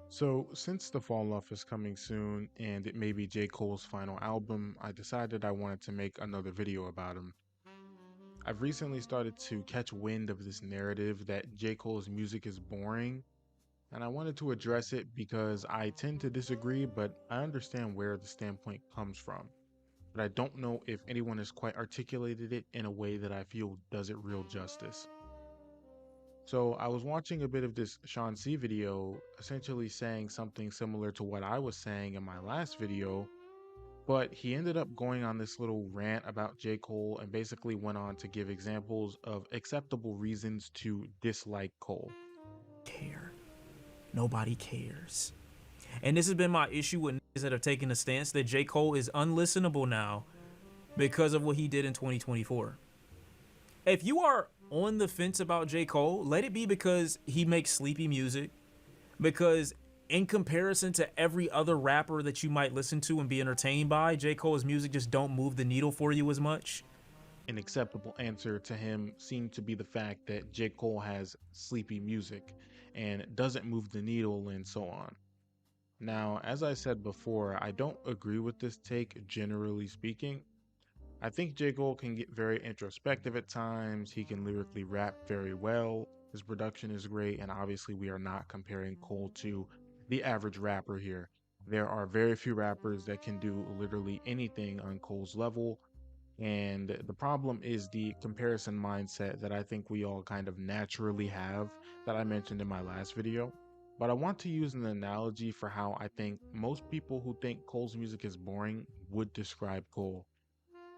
So, since the fall off is coming soon and it may be J. Cole's final album, I decided I wanted to make another video about him. I've recently started to catch wind of this narrative that J. Cole's music is boring, and I wanted to address it because I tend to disagree, but I understand where the standpoint comes from. But I don't know if anyone has quite articulated it in a way that I feel does it real justice. So I was watching a bit of this Shawn Cee video, essentially saying something similar to what I was saying in my last video, but he ended up going on this little rant about J. Cole and basically went on to give examples of acceptable reasons to dislike Cole. Care. Nobody cares. And this has been my issue with niggas that have taken the stance that J. Cole is unlistenable now because of what he did in 2024. If you are on the fence about J. Cole, let it be because he makes sleepy music, because in comparison to every other rapper that you might listen to and be entertained by, J. Cole's music just don't move the needle for you as much. An acceptable answer to him seemed to be the fact that J. Cole has sleepy music and doesn't move the needle and so on. Now, as I said before, I don't agree with this take generally speaking. I think J. Cole can get very introspective at times. He can lyrically rap very well. His production is great, and obviously, we are not comparing Cole to the average rapper here. There are very few rappers that can do literally anything on Cole's level. And the problem is the comparison mindset that I think we all kind of naturally have that I mentioned in my last video. But I want to use an analogy for how I think most people who think Cole's music is boring would describe Cole.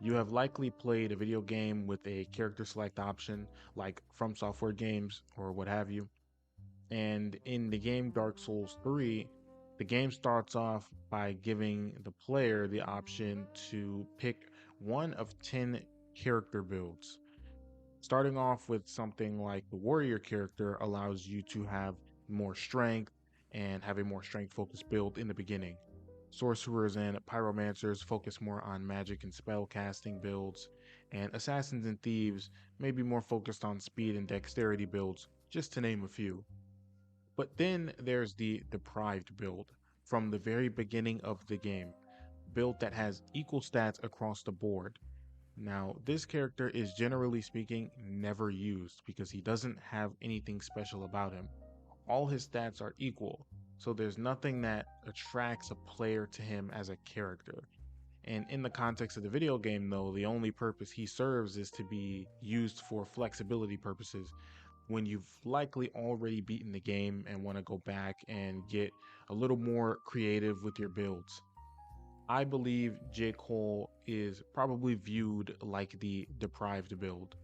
You have likely played a video game with a character select option, like From Software games or what have you. And in the game Dark Souls 3, the game starts off by giving the player the option to pick one of 10 character builds. Starting off with something like the warrior character allows you to have more strength and have a more strength focused build in the beginning. Sorcerers and pyromancers focus more on magic and spell casting builds, and assassins and thieves may be more focused on speed and dexterity builds, just to name a few. But then there's the deprived build from the very beginning of the game, build that has equal stats across the board. Now, this character is generally speaking never used because he doesn't have anything special about him. All his stats are equal, so there's nothing that attracts a player to him as a character. And in the context of the video game, though, the only purpose he serves is to be used for flexibility purposes when you've likely already beaten the game and want to go back and get a little more creative with your builds. I believe J. Cole is probably viewed like the deprived build.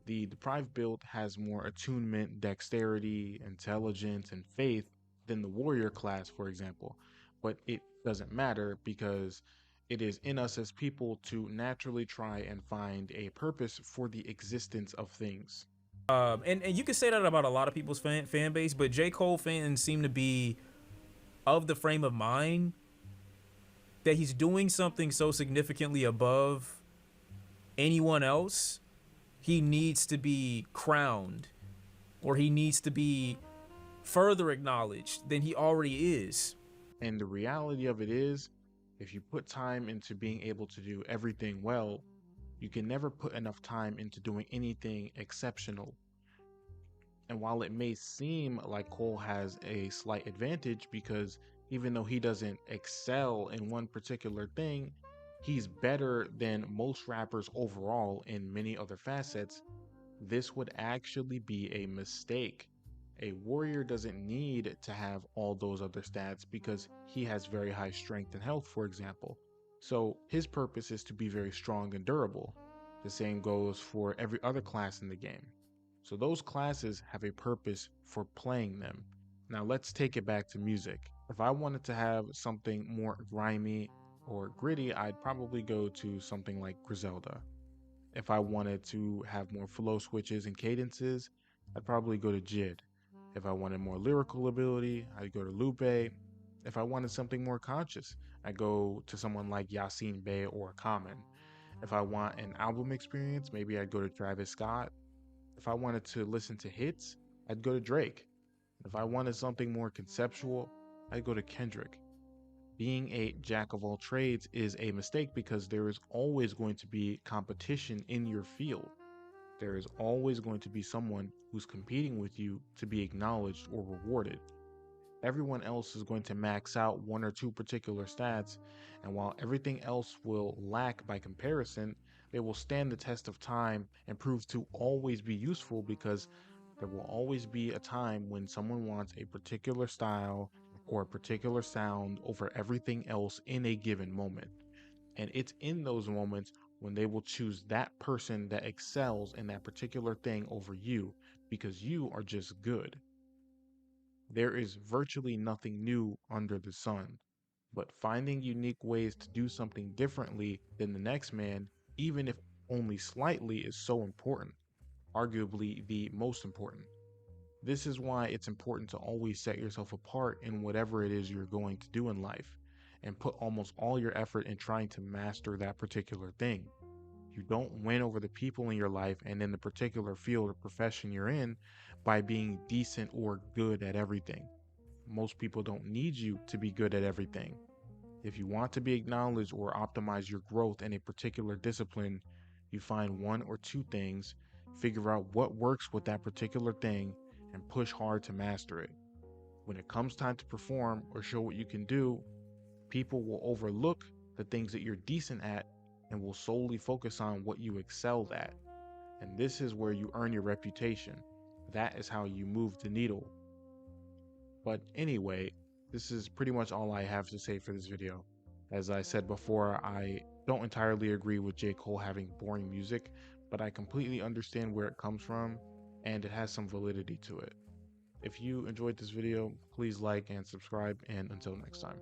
The deprived build has more attunement, dexterity, intelligence, and faith than the warrior class, for example. But it doesn't matter because it is in us as people to naturally try and find a purpose for the existence of things. And you can say that about a lot of people's fan base, but J. Cole fans seem to be of the frame of mind that he's doing something so significantly above anyone else, he needs to be crowned, or he needs to be further acknowledged than he already is. And the reality of it is, if you put time into being able to do everything well, you can never put enough time into doing anything exceptional. And while it may seem like Cole has a slight advantage because even though he doesn't excel in one particular thing, he's better than most rappers overall in many other facets, this would actually be a mistake. A warrior doesn't need to have all those other stats because he has very high strength and health, for example. So his purpose is to be very strong and durable. The same goes for every other class in the game. So those classes have a purpose for playing them. Now let's take it back to music. If I wanted to have something more grimy or gritty, I'd probably go to something like Griselda. If I wanted to have more flow switches and cadences, I'd probably go to Jid. If I wanted more lyrical ability, I'd go to Lupe. If I wanted something more conscious, I'd go to someone like Yasin Bey or Common. If I want an album experience, maybe I'd go to Travis Scott. If I wanted to listen to hits, I'd go to Drake. If I wanted something more conceptual, I go to Kendrick. Being a jack of all trades is a mistake because there is always going to be competition in your field. There is always going to be someone who's competing with you to be acknowledged or rewarded. Everyone else is going to max out one or two particular stats, and while everything else will lack by comparison, they will stand the test of time and prove to always be useful because there will always be a time when someone wants a particular style or a particular sound over everything else in a given moment. And it's in those moments when they will choose that person that excels in that particular thing over you because you are just good. There is virtually nothing new under the sun, but finding unique ways to do something differently than the next man, even if only slightly, is so important, arguably the most important. This is why it's important to always set yourself apart in whatever it is you're going to do in life and put almost all your effort in trying to master that particular thing. You don't win over the people in your life and in the particular field or profession you're in by being decent or good at everything. Most people don't need you to be good at everything. If you want to be acknowledged or optimize your growth in a particular discipline, you find one or two things, figure out what works with that particular thing, and push hard to master it. When it comes time to perform or show what you can do, people will overlook the things that you're decent at and will solely focus on what you excelled at. And this is where you earn your reputation. That is how you move the needle. But anyway, this is pretty much all I have to say for this video. As I said before, I don't entirely agree with J. Cole having boring music, but I completely understand where it comes from, and it has some validity to it. If you enjoyed this video, please like and subscribe, and until next time.